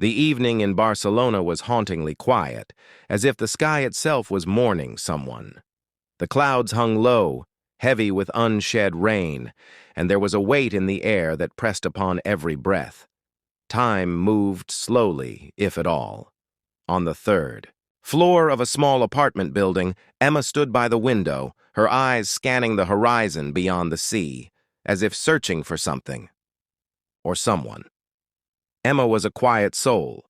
The evening in Barcelona was hauntingly quiet, as if the sky itself was mourning someone. The clouds hung low, heavy with unshed rain, and there was a weight in the air that pressed upon every breath. Time moved slowly, if at all. On the third floor of a small apartment building, Emma stood by the window, her eyes scanning the horizon beyond the sea, as if searching for something. Or someone. Emma was a quiet soul.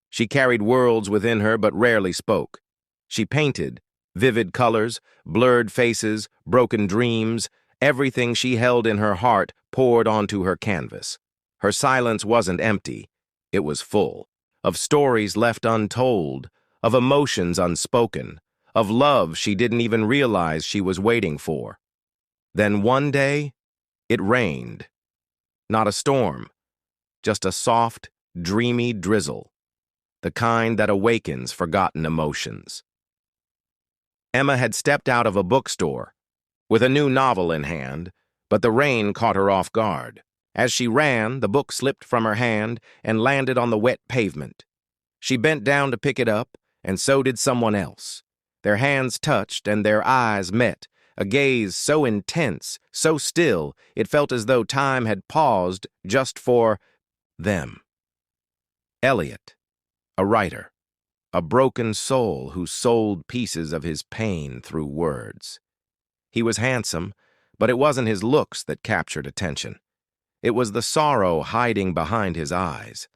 She carried worlds within her but rarely spoke. She painted, vivid colors, blurred faces, broken dreams, everything she held in her heart poured onto her canvas. Her silence wasn't empty, it was full, of stories left untold, of emotions unspoken, of love she didn't even realize she was waiting for. Then one day, it rained. Not a storm, just a soft, dreamy drizzle, the kind that awakens forgotten emotions. Emma had stepped out of a bookstore with a new novel in hand, but the rain caught her off guard. As she ran, the book slipped from her hand and landed on the wet pavement. She bent down to pick it up, and so did someone else. Their hands touched and their eyes met, a gaze so intense, so still, it felt as though time had paused just for them. Elliot, a writer, a broken soul who sold pieces of his pain through words. He was handsome, but it wasn't his looks that captured attention. It was the sorrow hiding behind his eyes.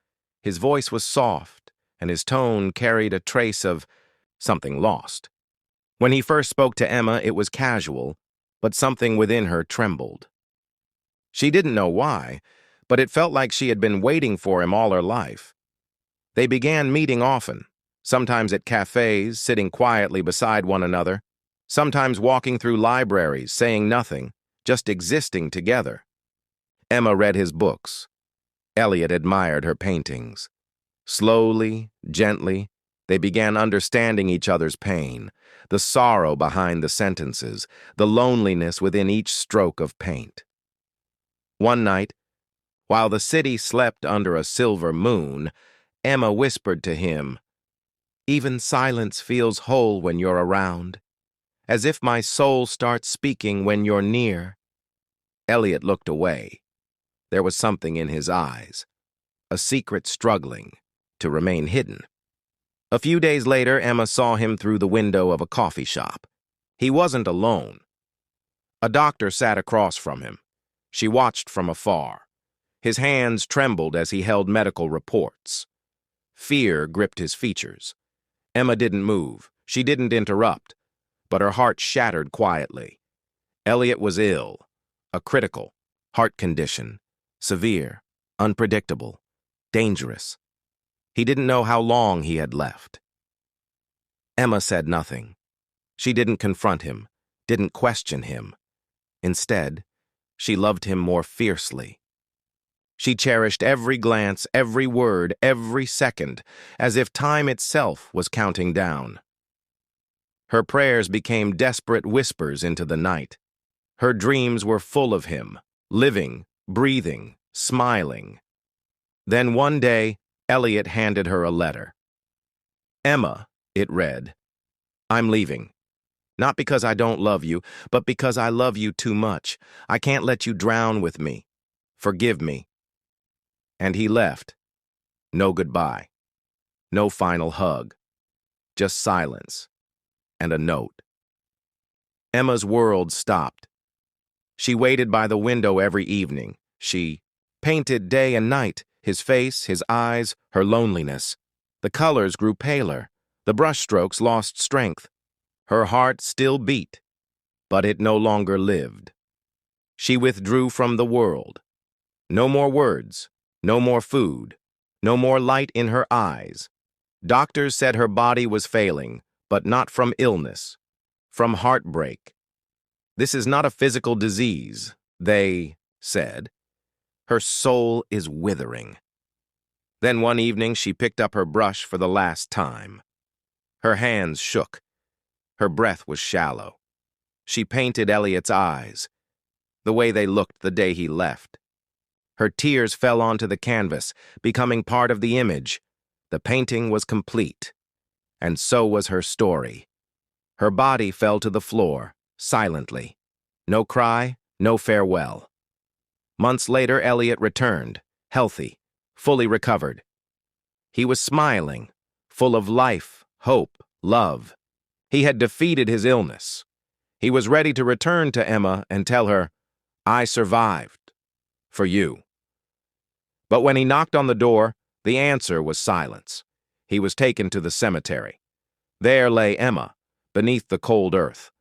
His voice was soft, and his tone carried a trace of something lost. When he first spoke to Emma, it was casual, but something within her trembled. She didn't know why, but it felt like she had been waiting for him all her life. They began meeting often, sometimes at cafes, sitting quietly beside one another, sometimes walking through libraries, saying nothing, just existing together. Emma read his books. Elliot admired her paintings. Slowly, gently, they began understanding each other's pain, the sorrow behind the sentences, the loneliness within each stroke of paint. One night, while the city slept under a silver moon, Emma whispered to him, "Even silence feels whole when you're around, as if my soul starts speaking when you're near." Elliot looked away. There was something in his eyes, a secret struggling to remain hidden. A few days later, Emma saw him through the window of a coffee shop. He wasn't alone. A doctor sat across from him. She watched from afar. His hands trembled as he held medical reports. Fear gripped his features. Emma didn't move. She didn't interrupt, but her heart shattered quietly. Elliot was ill, a critical heart condition, severe, unpredictable, dangerous. He didn't know how long he had left. Emma said nothing. She didn't confront him, didn't question him. Instead, she loved him more fiercely. She cherished every glance, every word, every second, as if time itself was counting down. Her prayers became desperate whispers into the night. Her dreams were full of him, living, breathing, smiling. Then one day, Elliot handed her a letter. "Emma," it read, "I'm leaving. Not because I don't love you, but because I love you too much. I can't let you drown with me. Forgive me." And he left. No goodbye. No final hug. Just silence. And a note. Emma's world stopped. She waited by the window every evening. She painted day and night, his face, his eyes, her loneliness. The colors grew paler. The brushstrokes lost strength. Her heart still beat, but it no longer lived. She withdrew from the world. No more words, no more food, no more light in her eyes. Doctors said her body was failing, but not from illness, from heartbreak. "This is not a physical disease," they said. "Her soul is withering." Then one evening she picked up her brush for the last time. Her hands shook. Her breath was shallow. She painted Elliot's eyes, the way they looked the day he left. Her tears fell onto the canvas, becoming part of the image, The painting was complete, and so was her story. Her body fell to the floor, silently. No cry, no farewell. Months later, Elliot returned, healthy, fully recovered. He was smiling, full of life, hope, love. He had defeated his illness. He was ready to return to Emma and tell her, "I survived. For you." But when he knocked on the door, the answer was silence. He was taken to the cemetery. There lay Emma, beneath the cold earth.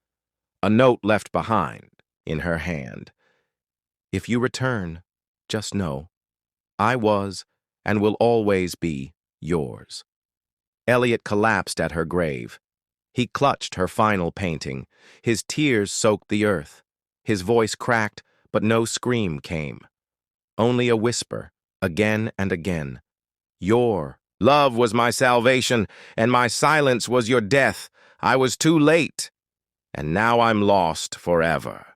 A note left behind, in her hand. "If you return, just know, I was and will always be yours." Elliot collapsed at her grave. He clutched her final painting. His tears soaked the earth. His voice cracked, but no scream came. Only a whisper, again and again. "Your love was my salvation, and my silence was your death. I was too late, and now I'm lost forever."